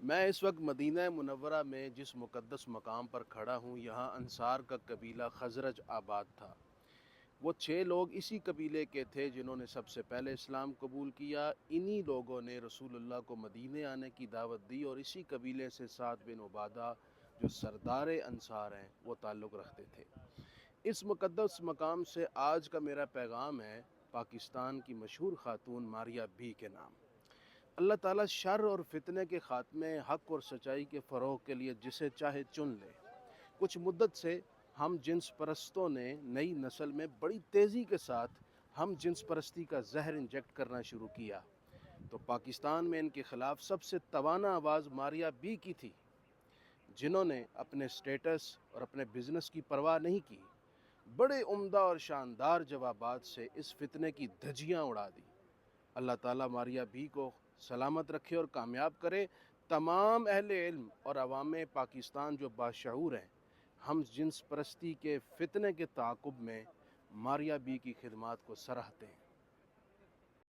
میں اس وقت مدینہ منورہ میں جس مقدس مقام پر کھڑا ہوں، یہاں انصار کا قبیلہ خزرج آباد تھا۔ وہ 6 لوگ اسی قبیلے کے تھے جنہوں نے سب سے پہلے اسلام قبول کیا۔ انہی لوگوں نے رسول اللہ کو مدینہ آنے کی دعوت دی اور اسی قبیلے سے سعد بن عبادہ جو سردار انصار ہیں وہ تعلق رکھتے تھے۔ اس مقدس مقام سے آج کا میرا پیغام ہے پاکستان کی مشہور خاتون ماریہ بی کے نام۔ اللہ تعالیٰ شر اور فتنے کے خاتمے، حق اور سچائی کے فروغ کے لیے جسے چاہے چن لے۔ کچھ مدت سے ہم جنس پرستوں نے نئی نسل میں بڑی تیزی کے ساتھ ہم جنس پرستی کا زہر انجیکٹ کرنا شروع کیا، تو پاکستان میں ان کے خلاف سب سے توانا آواز ماریہ بی کی تھی، جنہوں نے اپنے سٹیٹس اور اپنے بزنس کی پرواہ نہیں کی، بڑے عمدہ اور شاندار جوابات سے اس فتنے کی دھجیاں اڑا دی۔ اللہ تعالیٰ ماریہ بی کو سلامت رکھے اور کامیاب کرے۔ تمام اہل علم اور عوام پاکستان جو باشعور ہیں، ہم جنس پرستی کے فتنے کے تعاقب میں ماریہ بی کی خدمات کو سراہتے ہیں۔